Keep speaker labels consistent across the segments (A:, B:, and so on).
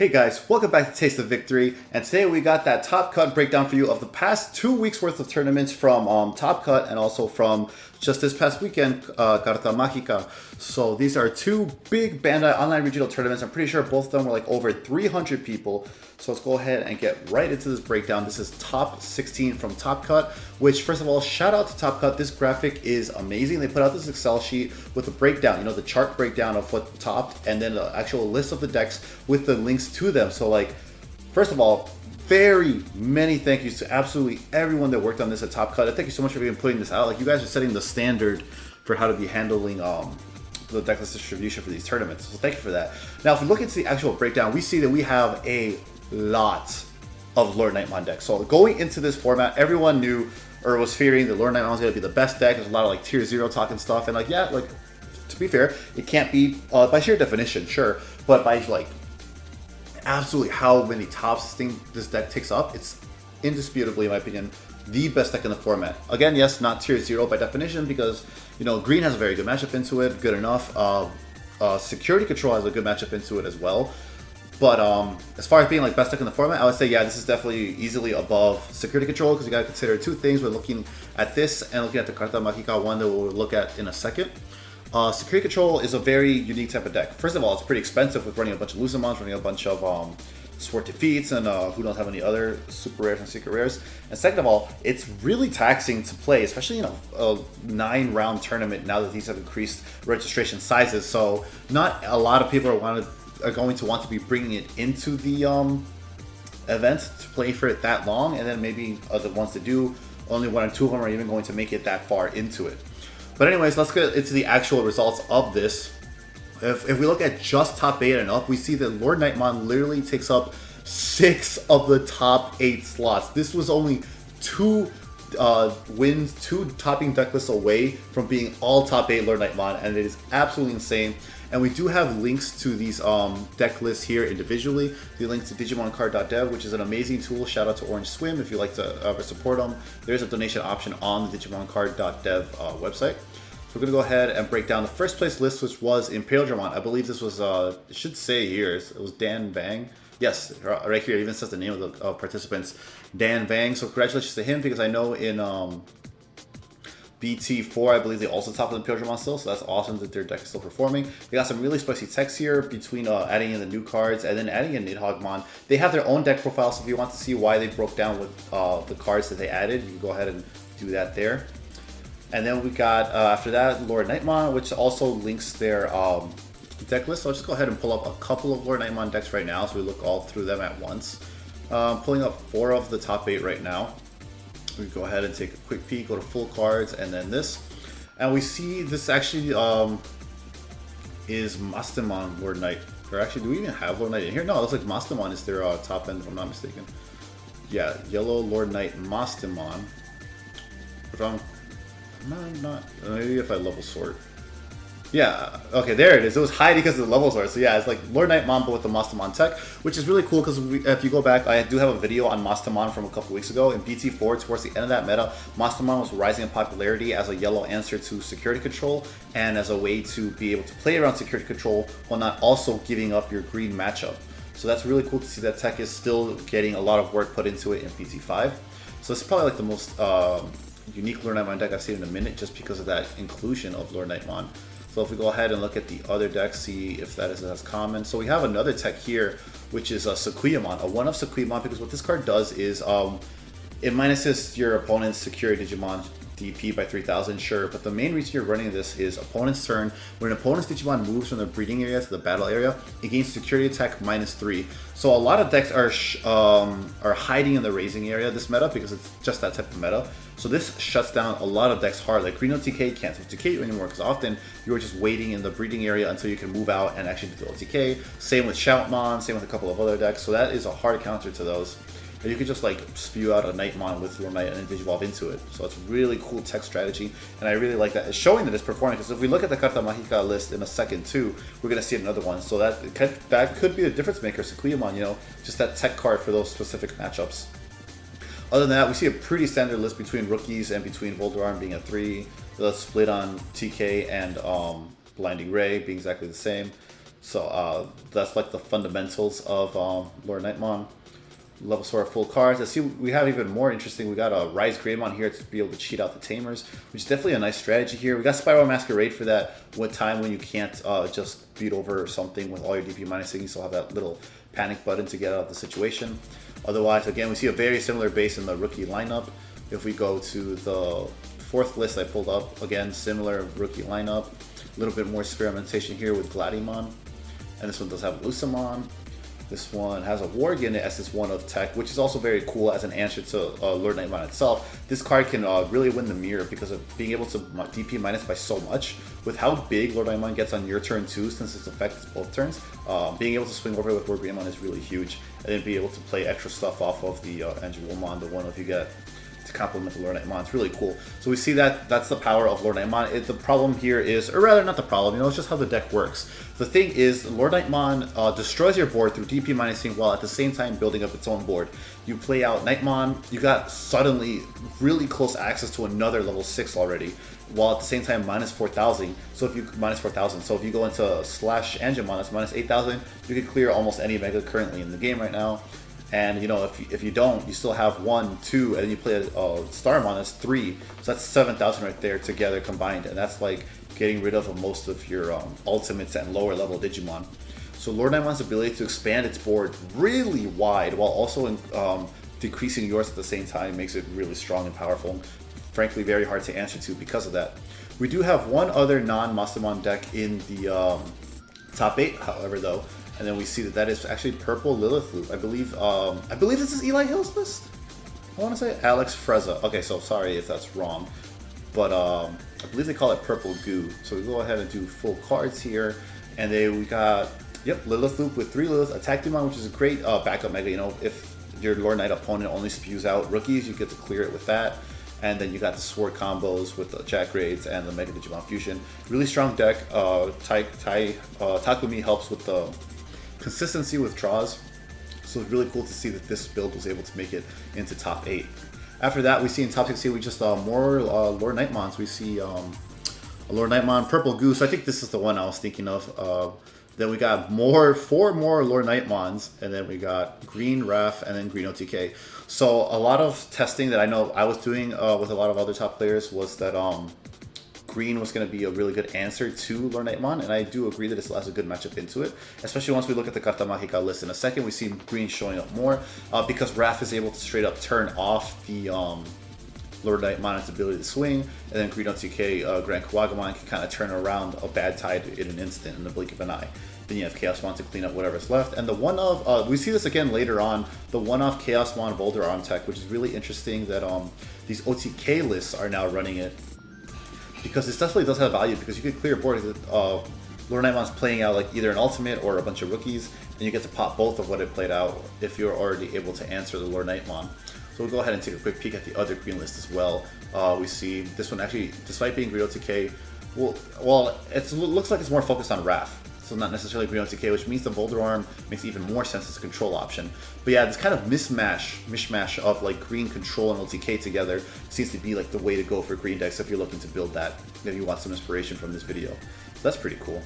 A: Hey guys, welcome back to Taste of Victory, and today we got that Top Cut breakdown for you of the past 2 weeks worth of tournaments from Top Cut and also from just this past weekend, Carta Mágica. So these are two big Bandai online regional tournaments. I'm pretty sure both of them were like over 300 people. So let's go ahead and get right into this breakdown. This is top 16 from Top Cut, which first of all, shout out to Top Cut. This graphic is amazing. They put out this Excel sheet with a breakdown, you know, the chart breakdown of what topped and then the actual list of the decks with the links to them. So like, first of all, very many thank yous to absolutely everyone that worked on this at Top Cut. Thank you so much for even putting this out. Like, you guys are setting the standard for how to be handling the decklist distribution for these tournaments. So thank you for that. Now, if we look into the actual breakdown, we see that we have a lot of Lord Nightmon decks. So going into this format, everyone knew or was fearing that Lord Nightmon was going to be the best deck. There's a lot of like tier 0 talking stuff, and like, yeah, like, to be fair, it can't be by sheer definition, sure, but by like absolutely how many tops this deck takes up, it's indisputably, in my opinion, the best deck in the format. Again, yes, not tier 0 by definition, because, you know, green has a very good matchup into it, good enough. Security Control has a good matchup into it as well. But as far as being like best deck in the format, I would say, yeah, this is definitely easily above Security Control, because you gotta consider two things. We're looking at this and looking at the Carta Mágica one that we'll look at in a second. Security Control is a very unique type of deck. First of all, it's pretty expensive with running a bunch of Luzamons, running a bunch of Sword Defeats, and who knows how many other super rares and secret rares. And second of all, it's really taxing to play, especially in a 9-round tournament now that these have increased registration sizes. So not a lot of people are going to want to be bringing it into the event to play for it that long, and then maybe the ones that do, only 1 or 2 of them are even going to make it that far into it. But anyways, let's get into the actual results of this. If we look at just top 8 and up, we see that Lord Nightmon literally takes up 6 of the top 8 slots. This was only 2 wins, 2 topping deck lists away from being all top 8 Lord Nightmon, and it is absolutely insane. And we do have links to these deck lists here individually. The link to DigimonCard.dev, which is an amazing tool. Shout out to Orange Swim if you like to ever support them. There's a donation option on the DigimonCard.dev website. So we're going to go ahead and break down the first place list, which was Imperial Dramon. I believe this was, it should say here, it was Dan Bang. Yes, right here, it even says the name of the participants, Dan Bang. So congratulations to him, because I know in BT5, I believe they also topped the Imperial Dramon still, so that's awesome that their deck is still performing. They got some really spicy text here between adding in the new cards and then adding in Nidhoggmon. They have their own deck profile, so if you want to see why they broke down with the cards that they added, you can go ahead and do that there. And then we got, after that, Lord Nightmon, which also links their deck list. So I'll just go ahead and pull up a couple of Lord Nightmon decks right now, so we look all through them at once. Pulling up 4 of the top 8 right now. We go ahead and take a quick peek, go to full cards, and then this. And we see this actually is Mastemon Lord Knight. Or actually, do we even have Lord Knight in here? No, it looks like Mastemon is their top end, if I'm not mistaken. Yeah, Yellow Lord Knight Mastemon. Not maybe if I level sort. Yeah, okay, there it is. It was high because of the level sort. So yeah, it's like Lord Nightmon but with the Mastemon tech, which is really cool because if you go back, I do have a video on Mastemon from a couple weeks ago. In BT4, towards the end of that meta, Mastemon was rising in popularity as a yellow answer to Security Control and as a way to be able to play around Security Control while not also giving up your green matchup. So that's really cool to see that tech is still getting a lot of work put into it in BT5. So it's probably like the most unique Lord Nightmon deck I've seen in a minute, just because of that inclusion of Lord Nightmon. So if we go ahead and look at the other decks, see if that is as common. So we have another tech here, which is a Sequoiamon, a 1-of Sequoiamon, because what this card does is it minuses your opponent's Security Digimon DP by 3,000, sure, but the main reason you're running this is opponent's turn. When an opponent's Digimon moves from the breeding area to the battle area, it gains security attack -3. So a lot of decks are hiding in the raising area this meta, because it's just that type of meta. So this shuts down a lot of decks hard. Like Green OTK can't OTK you anymore, because often you're just waiting in the breeding area until you can move out and actually do the OTK. Same with Shoutmon, same with a couple of other decks. So that is a hard counter to those. And you can just like spew out a Nightmon with Lord Knight and then Digivolve into it. So it's really cool tech strategy, and I really like that. It's showing that it's performing, because if we look at the Carta Mágica list in a second too, we're going to see another one. So that could be the difference maker, Sequoiamon, you know, just that tech card for those specific matchups. Other than that, we see a pretty standard list between rookies and between Voldarm being a 3. The split on TK and Blinding Ray being exactly the same. So that's like the fundamentals of Lord Nightmon. Level sort of full cards. I see we have even more interesting. We got a Rise Greymon here to be able to cheat out the Tamers, which is definitely a nice strategy here. We got Spiral Masquerade for that one time when you can't just beat over something with all your DP minusing. You still have that little panic button to get out of the situation. Otherwise, again, we see a very similar base in the rookie lineup. If we go to the fourth list I pulled up, again, similar rookie lineup. A little bit more experimentation here with Gladiemon. And this one does have Lucemon. This one has a Worg in it as this one of tech, which is also very cool as an answer to Lord Nightmon itself. This card can really win the mirror because of being able to DP minus by so much. With how big Lord Nightmon gets on your turn too, since its effect is both turns, being able to swing over with Worg Greymon is really huge. And then be able to play extra stuff off of the Angelomon, the one of you get to complement the Lord Nightmon. It's really cool. So we see that that's the power of Lord Nightmon. The problem here is, or rather not the problem, it's just how the deck works. The thing is, Lord Nightmon destroys your board through DP minusing while at the same time building up its own board. You play out Nightmon, you got suddenly really close access to another level 6 already, while at the same time minus 4,000. So if you minus 4,000, so if you go into slash Angemon, that's minus 8,000, you can clear almost any mega currently in the game right now. And if you don't, you still have 1, 2, and then you play a Starmon, that's 3. So that's 7,000 right there together combined, and that's like getting rid of most of your ultimates and lower level Digimon. So Lord Nightmon's ability to expand its board really wide while also decreasing yours at the same time makes it really strong and powerful. Frankly, very hard to answer to because of that. We do have one other non-Masamon deck in the top 8, however, though. And then we see that is actually Purple Lilith Loop. I believe this is Eli Hill's list. I want to say Alex Freza. Okay, so sorry if that's wrong, but I believe they call it Purple Goo. So we go ahead and do full cards here, and then we got Lilith Loop with 3 Lilith, Attack Demon, which is a great backup mega. If your Lord Knight opponent only spews out rookies, you get to clear it with that. And then you got the sword combos with the Jack Raids and the Mega Digimon Fusion. Really strong deck. Takumi helps with the consistency with draws, so it's really cool to see that this build was able to make it into top 8. After that, we see in top 16 we just more Lord Nightmons. We see a Lord Nightmon Purple Goose. I think this is the one I was thinking of. Then we got 4 more Lord Nightmons, and then we got Green Ref and then Green OTK. So a lot of testing that I know I was doing with a lot of other top players was that Green was going to be a really good answer to Lord Nightmon, and I do agree that it still has a good matchup into it, especially once we look at the Carta Magica list in a second. We see Green showing up more because Raph is able to straight up turn off the Lord Nightmon's ability to swing, and then Green OTK, Grand Kawagamon can kind of turn around a bad tide in an instant, in the blink of an eye. Then you have Chaosmon to clean up whatever's left, and the one of, we see this again later on, the one-off Chaosmon Boulder Arm tech, which is really interesting that these OTK lists are now running it, because this definitely does have value, because you can clear a board with Lord Nightmon's playing out like either an ultimate or a bunch of rookies, and you get to pop both of what it played out if you're already able to answer the Lord Nightmon. So we'll go ahead and take a quick peek at the other green list as well. We see this one actually, despite being Green OTK, well, it looks like it's more focused on Raph. So not necessarily Green OTK, which means the Boulder Arm makes even more sense as a control option. But yeah, this kind of mishmash of like green control and OTK together seems to be like the way to go for green decks if you're looking to build that, if you want some inspiration from this video. So that's pretty cool.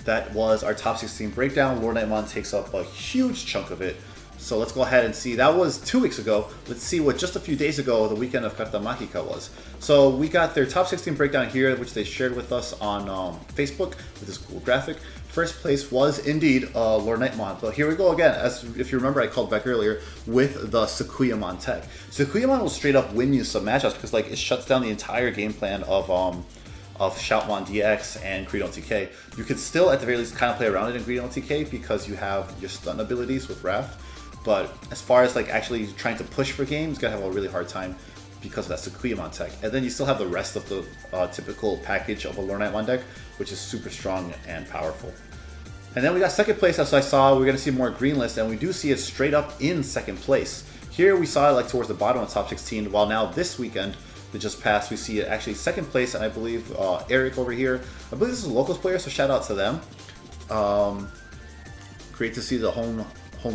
A: That was our top 16 breakdown. Lord Nightmon takes up a huge chunk of it. So let's go ahead and see. That was 2 weeks ago. Let's see what just a few days ago, the weekend of Carta Magica was. So we got their top 16 breakdown here, which they shared with us on Facebook with this cool graphic. First place was indeed Lord Nightmon. But here we go again. As if you remember, I called back earlier with the Sakuyamon tech. Sakuyamon will straight up win you some matchups because like it shuts down the entire game plan of Shoutmon DX and Green OTK. You could still at the very least kind of play around it in Green OTK because you have your stun abilities with Raph. But as far as like actually trying to push for games, you're gonna have a really hard time because of that Sakuyamon tech. And then you still have the rest of the typical package of a Lord Nightmon deck, which is super strong and powerful. And then we got second place, as I saw, we're gonna see more green lists, and we do see it straight up in second place. Here we saw it like towards the bottom of the top 16, while now this weekend that just passed, we see it actually second place, and I believe Eric over here, I believe this is a locals player, so shout out to them. Great to see the home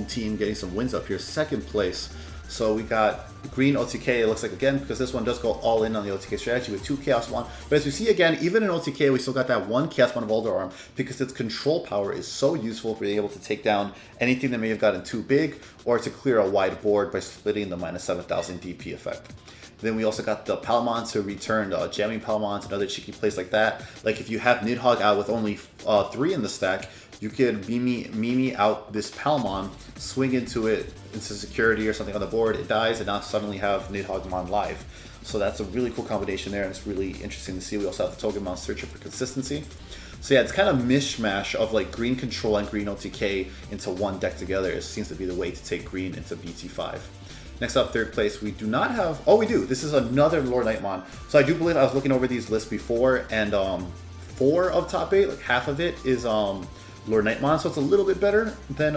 A: team getting some wins up here. Second place. So we got green OTK, it looks like, again, because this one does go all in on the OTK strategy with 2 Chaos Mon. But as we see again, even in OTK, we still got that 1 Chaos Mon of Older Arm because its control power is so useful for being able to take down anything that may have gotten too big or to clear a wide board by splitting the minus 7,000 DP effect. Then we also got the Palmon to return jamming Palmons and other cheeky plays like that. Like if you have Nidhogg out with only 3 in the stack, you could Mimi out this Palmon, swing into it, into security or something on the board, it dies, and now suddenly have Nidhoggmon live. So that's a really cool combination there, and it's really interesting to see. We also have the Togemon Searcher for consistency. So yeah, it's kind of mishmash of like green control and green OTK into one deck together. It seems to be the way to take green into BT5. Next up, third place, we do not have... Oh, we do. This is another Lord Nightmon. So I do believe I was looking over these lists before, and 4 of top 8, like half of it is Lord Nightmon, so it's a little bit better than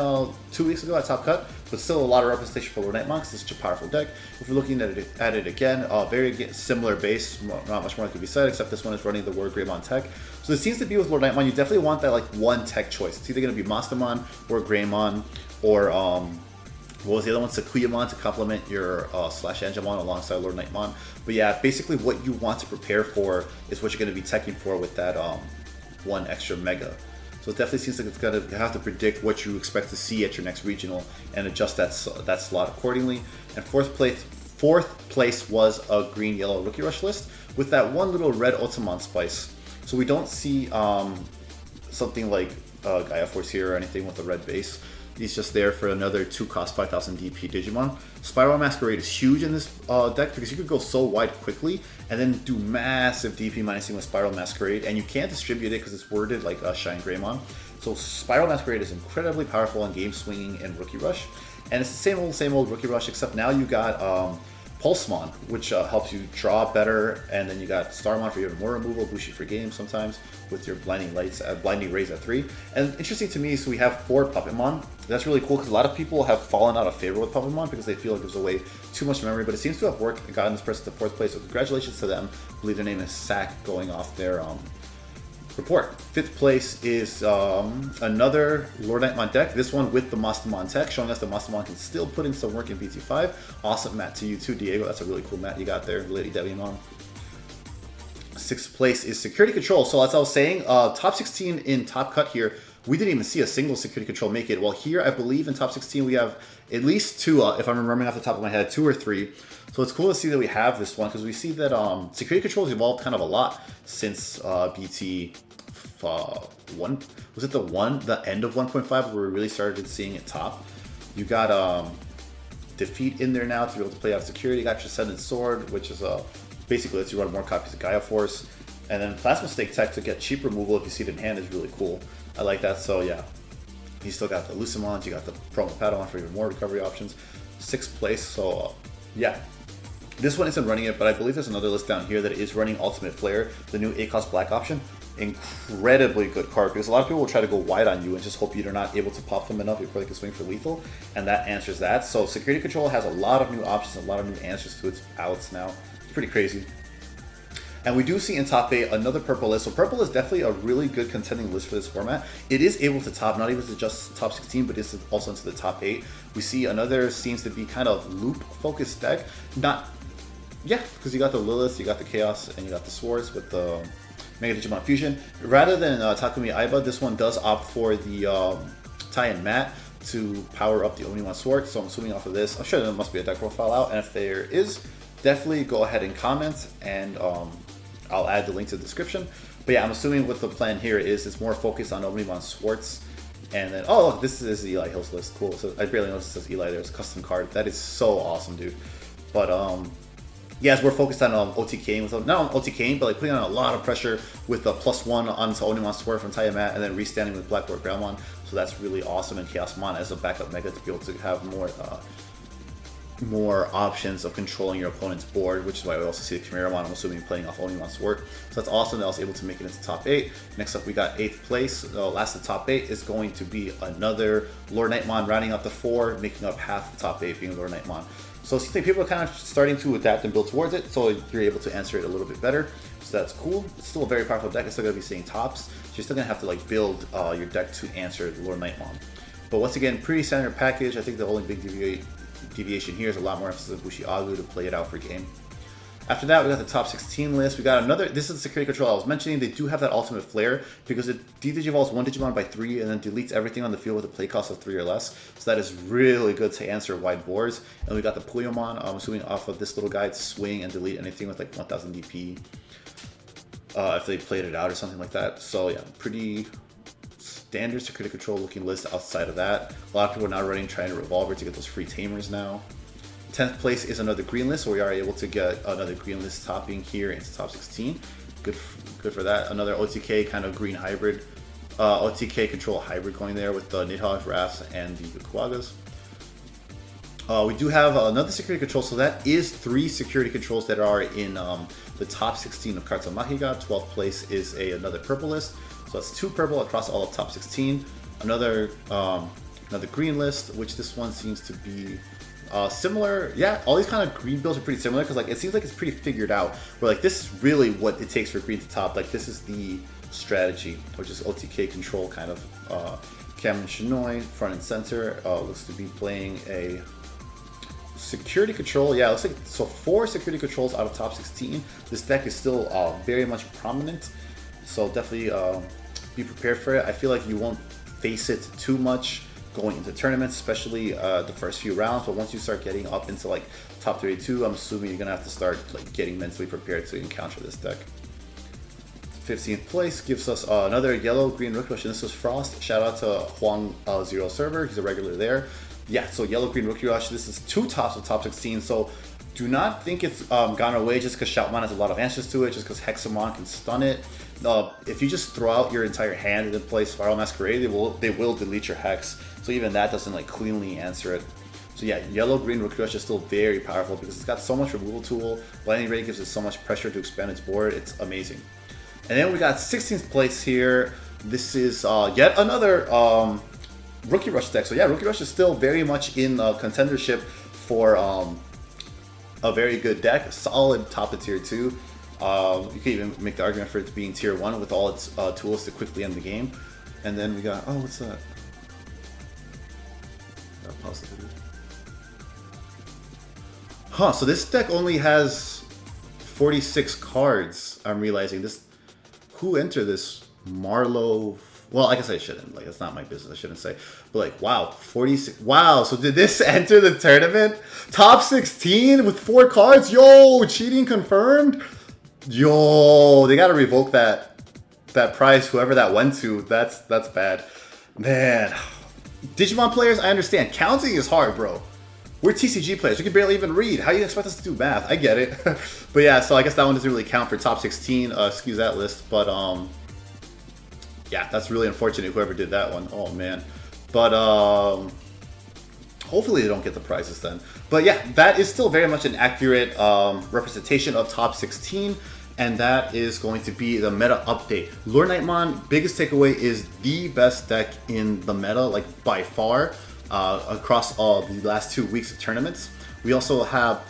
A: 2 weeks ago at Top Cut, but still a lot of representation for Lord Nightmon because it's such a powerful deck. If we're looking at it again, very similar base, not much more that could be said, except this one is running the Word Greymon tech. So it seems to be with Lord Nightmon, you definitely want that like one tech choice. It's either going to be Mastamon or Greymon or what was the other one? Sakuyamon to complement your Slash Angemon alongside Lord Nightmon. But yeah, basically what you want to prepare for is what you're going to be teching for with that one extra Mega. So it definitely seems like it's going to have to predict what you expect to see at your next regional and adjust that slot accordingly. And fourth place was a green-yellow Rookie Rush list with that one little red Otamon Spice. So we don't see something like Gaia Force here or anything with a red base. He's just there for another 2 cost 5,000 DP Digimon. Spiral Masquerade is huge in this deck because you could go so wide quickly and then do massive DP minusing with Spiral Masquerade, and you can't distribute it because it's worded like Shine Greymon. So Spiral Masquerade is incredibly powerful on game swinging and Rookie Rush, and it's the same old Rookie Rush, except now you got Pulsemon, which helps you draw better, and then you got Starmon for even more removal, Bushi for game sometimes with your Blinding Rays at 3. And interesting to me, so we have 4 Puppetmon. That's really cool because a lot of people have fallen out of favor with Puppetmon because they feel like it gives away too much memory, but it seems to have worked and gotten this person to 4th place, so congratulations to them. I believe their name is Sack going off their report. 5th place is another Lord Nightmon deck, this one with the Mastamon tech, showing us that Mastamon can still put in some work in BT5. Awesome mat to you too, Diego. That's a really cool mat you got there, Lady Devimon. 6th place is Security Control. So as I was saying, top 16 in Top Cut here, we didn't even see a single Security Control make it. Well, here I believe in top 16 we have at least 2, if I'm remembering off the top of my head, 2 or 3. So it's cool to see that we have this one because we see that Security Control has evolved kind of a lot since BT 1. Was it the end of 1.5 where we really started seeing it top? You got Defeat in there now to be able to play out security. You got Transcendent Sword, which is basically lets you run more copies of Gaia Force. And then Plasma Stake tech to get cheap removal if you see it in hand is really cool. I like that. So yeah, you still got the Lucimons, you got the Promo Padawon for even more recovery options. 6th place, so yeah. This one isn't running it, but I believe there's another list down here that is running Ultimate Flare, the new 8-cost black option. Incredibly good card because a lot of people will try to go wide on you and just hope you're not able to pop them enough before they can swing for lethal, and that answers that. So Security Control has a lot of new options, a lot of new answers to its outs now. It's pretty crazy. And we do see in top 8 another purple list. So purple is definitely a really good contending list for this format. It is able to top, not even to just top 16, but it's also into the top 8. We see another seems to be kind of loop focused deck. Because you got the Lilith, you got the Chaos, and you got the Swords with the Mega Digimon Fusion. Rather than Takumi Aiba, this one does opt for the tie-in mat to power up the Omnimon Sword. So I'm assuming off of this, I'm sure there must be a deck profile out, and if there is, definitely go ahead and comment, and I'll add the link to the description. But yeah, I'm assuming what the plan here is it's more focused on Omnimon Swartz. And then, oh look, this is Eli Hill's list. Cool. So I barely noticed it says Eli there. It's a custom card. That is so awesome, dude. But yes, we're focused on OTKing, with not on OTKing, but like putting on a lot of pressure with the +1 onto Omnimon Sword from Tayamat, and then restanding with Black Lord Groundmon. So that's really awesome, and Chaosmon as a backup mega to be able to have more options of controlling your opponent's board, which is why we also see the Chimeramon, I'm assuming, playing off Omnimon Sword. So that's awesome that I was able to make it into top 8. Next up, we got 8th place. Last of the top 8 is going to be another Lord Nightmon, rounding out the 4, making up half the top 8 being Lord Nightmon. So it seems like people are kind of starting to adapt and build towards it, so you're able to answer it a little bit better. So that's cool. It's still a very powerful deck. It's still going to be seeing tops, so you're still going to have to like build your deck to answer Lord Nightmon. But once again, pretty standard package. I think the only big deviation here is a lot more emphasis on Bushi-Agu to play it out for game. After that, we got the top 16 list. We got another, this is the security control I was mentioning. They do have that ultimate flare because it de-digivolves one Digimon by 3 and then deletes everything on the field with a play cost of 3 or less. So that is really good to answer wide boards. And we got the Puyomon, I'm assuming off of this little guy to swing and delete anything with like 1000 DP. If they played it out or something like that. So yeah, pretty standard security control looking list outside of that. A lot of people are now running Trident Revolver to get those free tamers now. 10th place is another green list, so we are able to get another green list topping here into top 16. Good for that. Another OTK kind of green hybrid, OTK control hybrid going there with the Nidhogg, Wraths, and the Kuwagas. We do have another security control, so that is 3 security controls that are in the top 16 of Carta Mágica. 12th place is another purple list, so that's 2 purple across all of top 16. Another green list, which this one seems to be similar. Yeah, all these kind of green builds are pretty similar because like it seems like it's pretty figured out. Where like this is really what it takes for green to top. Like this is the strategy, which is OTK control kind of. Cameron Shinoy, front and center, looks to be playing a security control. Yeah, looks like so 4 security controls out of top 16. This deck is still very much prominent, so definitely be prepared for it. I feel like you won't face it too much going into tournaments, especially the first few rounds, but once you start getting up into like top 32, I'm assuming you're gonna have to start like getting mentally prepared to encounter this deck. 15th place gives us another yellow green Rookie Rush, and this was Frost. Shout out to Huang Zero Server, he's a regular there. Yeah, so yellow green Rookie Rush, this is 2 tops of top 16, so do not think it's gone away just because Shoutmon has a lot of answers to it, just because Hexamon can stun it. If you just throw out your entire hand and then play Spiral Masquerade, they will delete your Hex. So even that doesn't like cleanly answer it. So yeah, yellow green Rookie Rush is still very powerful because it's got so much removal tool. Lightning Ray gives it so much pressure to expand its board. It's amazing. And then we got 16th place here. This is yet another Rookie Rush deck. So yeah, Rookie Rush is still very much in contendership for a very good deck. Solid top of tier 2. You can even make the argument for it being tier 1 with all its tools to quickly end the game. And then we got, oh, what's that? Huh, so this deck only has 46 cards. I'm realizing this. Who entered this? Marlowe. Well, I guess I shouldn't. Like, it's not my business. I shouldn't say. But like, wow, 46. Wow, so did this enter the tournament? Top 16 with 4 cards? Yo, cheating confirmed? Yo, they gotta revoke that prize, whoever that went to. That's bad. Man. Digimon players, I understand. Counting is hard, bro. We're TCG players. We can barely even read. How do you expect us to do math? I get it. But yeah, so I guess that one doesn't really count for top 16. Excuse that list. But yeah, that's really unfortunate, whoever did that one. Oh, man. But hopefully they don't get the prizes then. But yeah, that is still very much an accurate representation of top 16. And that is going to be the meta update. Lord Nightmon, biggest takeaway, is the best deck in the meta, like by far, across all the last 2 weeks of tournaments. We also have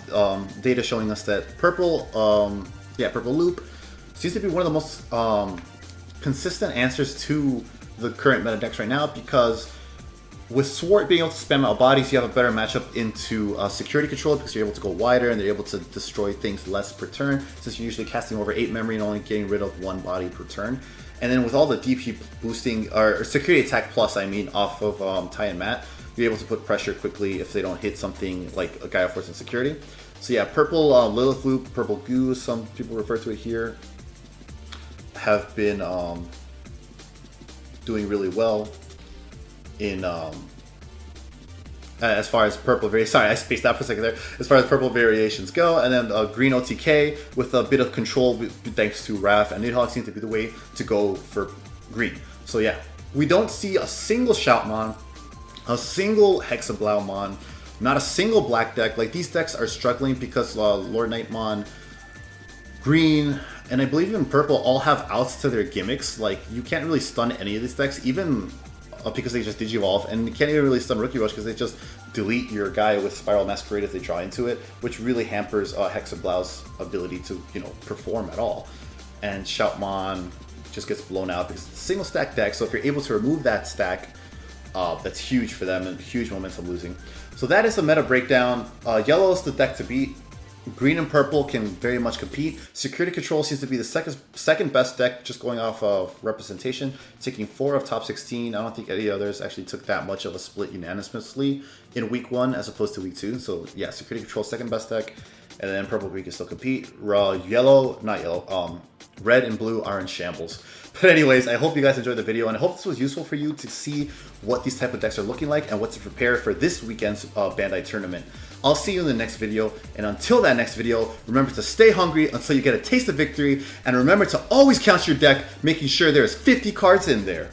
A: data showing us that Purple Loop seems to be one of the most consistent answers to the current meta decks right now, because with Swart being able to spam out bodies, you have a better matchup into security control because you're able to go wider and they're able to destroy things less per turn, since you're usually casting over 8 memory and only getting rid of 1 body per turn. And then with all the DP boosting, or security attack plus, I mean, off of Ty and Matt, you're able to put pressure quickly if they don't hit something like a Gaia Force and security. So yeah, Purple Lilith Loop, Purple Goo, some people refer to it here, have been doing really well in as far as purple variations. Sorry, I spaced out for a second there. As far as purple variations go, and then green OTK with a bit of control thanks to Raph and Nidhogg seem to be the way to go for green. So yeah, we don't see a single Shoutmon, a single Hexablaumon, not a single black deck. Like, these decks are struggling because Lord Nightmon, green, and I believe even purple all have outs to their gimmicks. Like, you can't really stun any of these decks, even because they just Digivolve, and you can't even really stun Rookie Rush because they just delete your guy with Spiral Masquerade if they draw into it, which really hampers Hexablau's ability to, you know, perform at all. And Shoutmon just gets blown out because it's a single stack deck, so if you're able to remove that stack, that's huge for them and huge momentum losing. So that is the meta breakdown. Yellow is the deck to beat. Green and purple can very much compete. Security Control seems to be the second best deck, just going off of representation, taking 4 of top 16. I don't think any others actually took that much of a split unanimously in week 1 as opposed to week 2. So yeah, Security Control second best deck, and then purple green can still compete. Red and blue are in shambles. But anyways, I hope you guys enjoyed the video, and I hope this was useful for you to see what these type of decks are looking like and what to prepare for this weekend's Bandai tournament. I'll see you in the next video, and until that next video, remember to stay hungry until you get a taste of victory, and remember to always count your deck, making sure there's 50 cards in there.